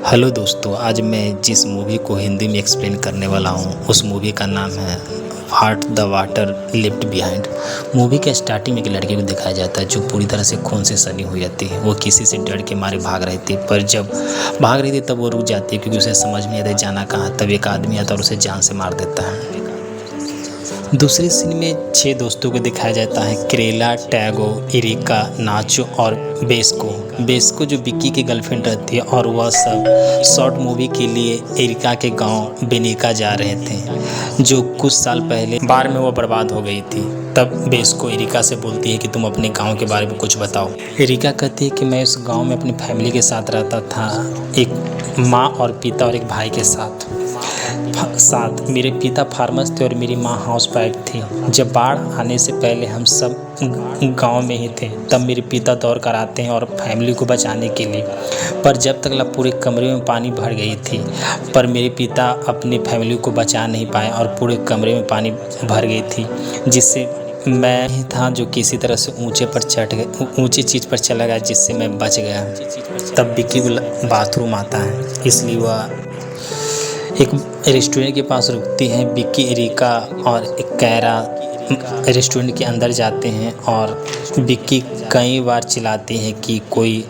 Hello दोस्तों, आज मैं जिस मूवी को हिंदी में एक्सप्लेन करने वाला हूँ उस मूवी का नाम है what the water left behind. Movie के स्टार्टिंग में एक लड़की को दिखाया जाता है जो पूरी तरह से खून से सनी हुई जाती है। वो किसी से डर के मारे भाग रही थी, पर जब भाग रही थी तब वो रुक जाती है क्योंकि उसे समझ में नहीं आता जाना कहाँ। तब एक आदमी आता है और उसे जान से मार देता है। दूसरे सीन में 6 दोस्तों को दिखाया जाता है, क्रेला, टैगो, एरिका, नाचो और बेस्को जो विक्की की गर्लफ्रेंड रहती है। और वह सब शॉर्ट मूवी के लिए एरिका के गांव बेनिका जा रहे थे जो कुछ साल पहले बाढ़ में वो बर्बाद हो गई थी। तब बेस्को एरिका से बोलती है कि तुम अपने गांव के बारे में कुछ बताओ। एरिका कहती है कि मैं उस गांव में अपनी फैमिली के साथ रहता था, एक माँ और पिता और एक भाई के साथ। मेरे पिता फार्मर्स थे और मेरी माँ हाउस वाइफ थी। जब बाढ़ आने से पहले हम सब गांव में ही थे। तब मेरे पिता दौड़ कर आते हैं और फैमिली को बचाने के लिए, पर जब तक पूरे कमरे में पानी भर गई थी। पर मेरे पिता अपनी फैमिली को बचा नहीं पाए और पूरे कमरे में पानी भर गई थी, जिससे मैं ही था जो किसी तरह से ऊंची चीज़ पर चला गया, जिससे मैं बच गया। तब विक्की बाथरूम आता है, इसलिए वह एक रेस्टोरेंट के पास रुकती है। विक्की, एरिका और एक कैरा रेस्टोरेंट के अंदर जाते हैं और विक्की कई बार चिल्लाती है कि कोई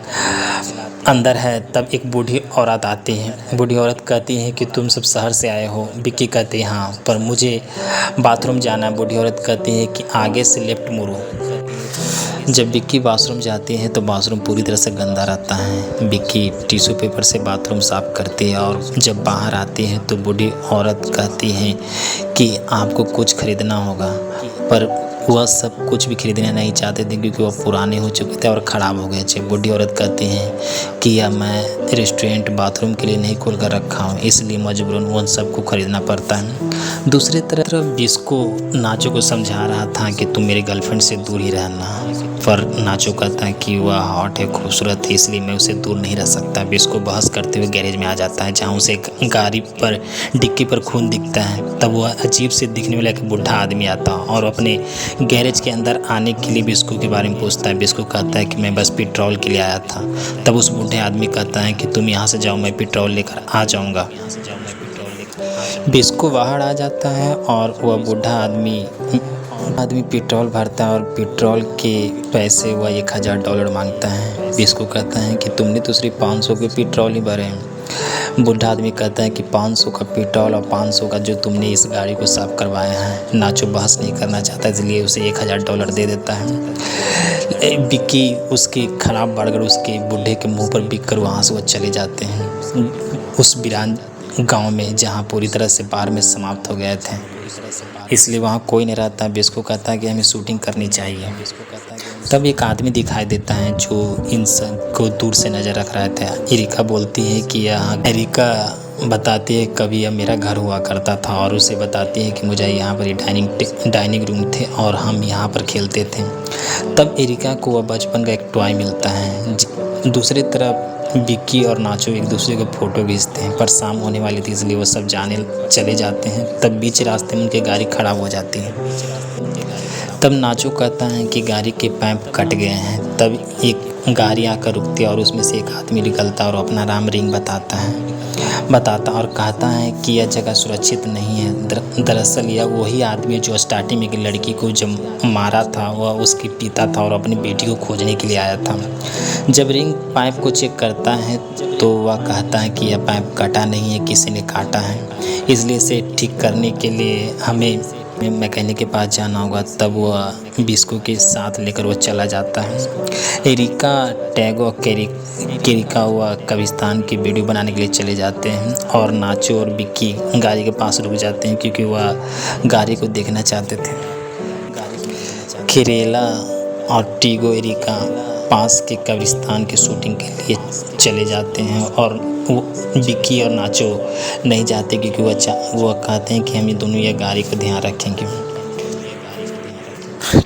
अंदर है। तब एक बूढ़ी औरत आती है। बूढ़ी औरत कहती है कि तुम सब शहर से आए हो। विक्की कहती है हाँ, पर मुझे बाथरूम जाना है। बूढ़ी औरत कहती है कि आगे से लेफ्ट मुड़ो। जब विक्की बाथरूम जाती है तो बाथरूम पूरी तरह से गंदा रहता है। विक्की टिश्यू पेपर से बाथरूम साफ करती है और जब बाहर आती है तो बूढ़ी औरत कहती है कि आपको कुछ खरीदना होगा, पर वह सब कुछ भी खरीदना नहीं चाहते थे क्योंकि वह पुराने हो चुके थे और ख़राब हो गए थे। बूढ़ी औरत कहती हैं कि यह मैं रेस्टोरेंट बाथरूम के लिए नहीं खोल कर रखा हूँ, इसलिए मजबूरन उन सबको खरीदना पड़ता है। दूसरी तरफ बिस्को नाचो को समझा रहा था कि तुम मेरी गर्लफ्रेंड से दूर ही रहना, पर नाचो कहता है कि वह हॉट है, खूबसूरत है, इसलिए मैं उसे दूर नहीं रह सकता। बिस्को बहस करते हुए गैरेज में आ जाता है जहाँ उसे गाड़ी पर डिक्की पर खून दिखता है। तब वह अजीब से दिखने वाला एक बूढ़ा आदमी आता और अपने गैरेज के अंदर आने के लिए बिस्को के बारे में पूछता है। बिस्को कहता है कि मैं बस पेट्रोल के लिए आया था। तब उस बूढ़े आदमी कहता है कि तुम यहाँ से जाओ, मैं पेट्रोल लेकर आ जाऊँगा। बिस्को बाहर आ जाता है और वह बूढ़ा आदमी पेट्रोल भरता है और पेट्रोल के पैसे वह $1000 मांगता है। बिस्को कहता है कि तुमने तो सिर्फ 500 के पेट्रोल ही भरे हैं। बूढ़ा आदमी कहता है कि 500 का पेट्रोल और 500 का जो तुमने इस गाड़ी को साफ करवाया है। नाचो बहस नहीं करना चाहता, इसलिए उसे $1000 दे देता है। विक्की उसके खराब बर्गर उसके बूढ़े के मुंह पर बिक कर वहाँ से वो चले जाते हैं उस वीरान गांव में जहाँ पूरी तरह से बाढ़ में समाप्त हो गए थे, इसलिए वहाँ कोई नहीं रहता। बिस्को कहता है कि हमें शूटिंग करनी चाहिए। तब एक आदमी दिखाई देता है जो इन सब को दूर से नज़र रख रहा था। एरिका बोलती है कि एरिका बताती है कभी यह मेरा घर हुआ करता था और उसे बताती है कि मुझे यहाँ पर डाइनिंग रूम थे और हम यहाँ पर खेलते थे। तब एरिका को वह बचपन का एक टॉय मिलता है। दूसरी तरफ विक्की और नाचो एक दूसरे को फ़ोटो खींचते हैं, पर शाम होने वाली थी इसलिए वो सब चले जाते हैं। तब बीच रास्ते में उनकी गाड़ी ख़राब हो जाती है। तब नाचो कहता है कि गाड़ी के पाइप कट गए हैं। तब एक गाड़ी आकर रुकती है और उसमें से एक आदमी निकलता और अपना नाम रिंग बताता और कहता है कि यह जगह सुरक्षित नहीं है। दरअसल यह वही आदमी जो स्टार्टिंग में एक लड़की को जब मारा था वह उसके पिता था और अपनी बेटी को खोजने के लिए आया था। जब रिंग पाइप को चेक करता है तो वह कहता है कि यह पाइप कटा नहीं है, किसी ने काटा है, इसलिए इसे ठीक करने के लिए हमें मैकेनिक के पास जाना होगा। तब वह बिस्को के साथ लेकर वो चला जाता है। एरिका, टैगो और केरिका वह कब्रिस्तान की वीडियो बनाने के लिए चले जाते हैं और नाचो और विक्की गाड़ी के पास रुक जाते हैं क्योंकि वह गाड़ी को देखना चाहते थे। खेरेला और टीगो एरिका पास के कब्रिस्तान की शूटिंग के लिए चले जाते हैं और विक्की और नाचो नहीं जाते क्योंकि वो कहते हैं कि हम ये दोनों ये गाड़ी को ध्यान रखेंगे।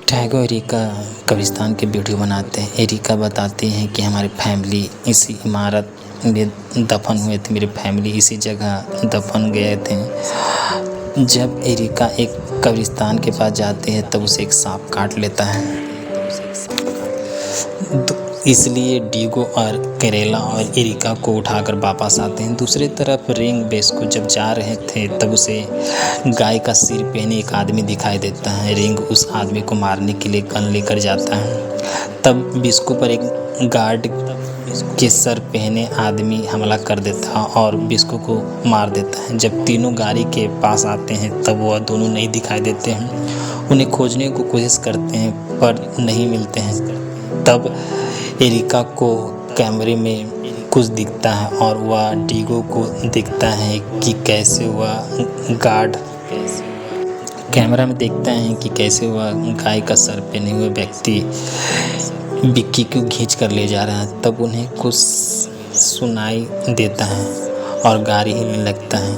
टैगो एरिका कब्रिस्तान की वीडियो बनाते हैं। एरिका बताती हैं कि हमारी फैमिली इसी इमारत में दफन हुए थे, मेरी फैमिली इसी जगह दफन गए थे। जब एरिका एक कब्रिस्तान के पास जाते हैं तब उसे एक सांप काट लेता है। इसलिए डीगो और करेला और एरिका को उठाकर वापस आते हैं। दूसरी तरफ रिंग बेस्को जब जा रहे थे तब उसे गाय का सिर पहने एक आदमी दिखाई देता है। रिंग उस आदमी को मारने के लिए गन लेकर जाता है। तब बिस्को पर एक गार्ड के सर पहने आदमी हमला कर देता है और बिस्को को मार देता है। जब तीनों गाड़ी के पास आते हैं तब वह दोनों नहीं दिखाई देते हैं। उन्हें खोजने की कोशिश करते हैं पर नहीं मिलते हैं। तब एरिका को कैमरे में कुछ दिखता है और वह डीगो को दिखता है कि कैसे वह गार्ड कैमरा में देखता है कि कैसे वह गाय का सर पहने हुए व्यक्ति बिक्की को खींच कर ले जा रहा है। तब उन्हें कुछ सुनाई देता है और गाड़ी हिलने लगता है।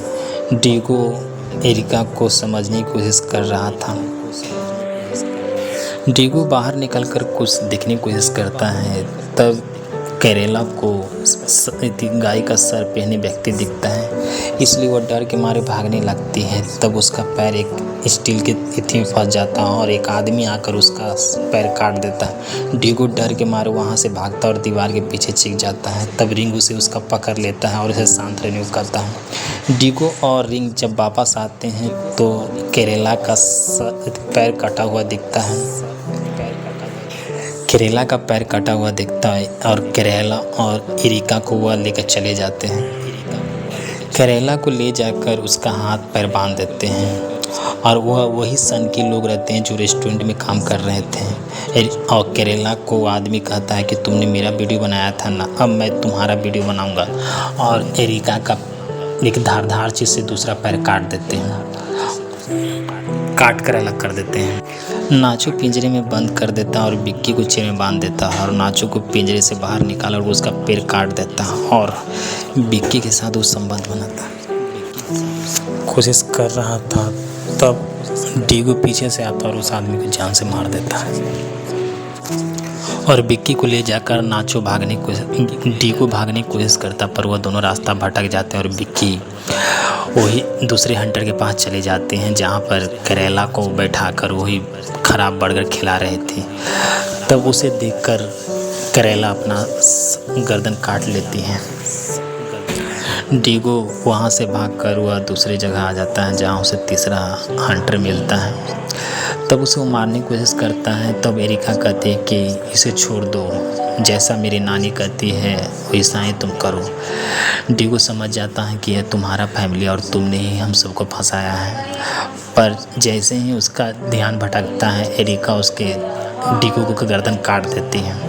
डीगो एरिका को समझने की कोशिश कर रहा था। डीगो बाहर निकलकर कुछ देखने की कोशिश करता है। तब करेला को गाय का सर पहने व्यक्ति दिखता है, इसलिए वह डर के मारे भागने लगती है। तब उसका पैर एक स्टील के इथी में फंस जाता है और एक आदमी आकर उसका पैर काट देता है। डीगो डर के मारे वहाँ से भागता और दीवार के पीछे छिप जाता है। तब रिंग उसे उसका पकड़ लेता है और उसे शांत रहने को कहता है। डीगो और रिंग जब वापस आते हैं तो करेला का पैर कटा हुआ दिखता है। करेला का पैर कटा हुआ दिखता है और करेला और एरिका को वह लेकर चले जाते हैं। करेला को ले जाकर उसका हाथ पैर बांध देते हैं और वह वही सन के लोग रहते हैं जो रेस्टोरेंट में काम कर रहे थे। और करेला को आदमी कहता है कि तुमने मेरा वीडियो बनाया था ना, अब मैं तुम्हारा वीडियो बनाऊंगा। और एरिका का एक धारदार चीज़ से दूसरा पैर काट देते हैं, काट कर अलग कर देते हैं। नाचो पिंजरे में बंद कर देता है और बिक्की को चेयर में बांध देता है और नाचो को पिंजरे से बाहर निकाल और उसका पैर काट देता है और बिक्की के साथ वो संबंध बनाता कोशिश कर रहा था। तब डीगो पीछे से आता और उस आदमी को जान से मार देता है और बिक्की को ले जाकर नाचो डीगो भागने की कोशिश करता, पर वह दोनों रास्ता भटक जाते हैं और बिक्की वही दूसरे हंटर के पास चले जाते हैं जहाँ पर करेला को बैठाकर वही खराब बर्गर खिला रहे थे। तब उसे देखकर करेला अपना गर्दन काट लेती है। डीगो वहाँ से भागकर वह दूसरी जगह आ जाता है जहाँ उसे तीसरा हंटर मिलता है। तब उसे वो मारने की कोशिश करता है। तब एरिका कहती है कि इसे छोड़ दो, जैसा मेरी नानी कहती है वैसा ही तुम करो। डीगो समझ जाता है कि यह तुम्हारा फैमिली और तुमने ही हम सबको फंसाया है। पर जैसे ही उसका ध्यान भटकता है एरिका उसके डीगो को गर्दन काट देती है।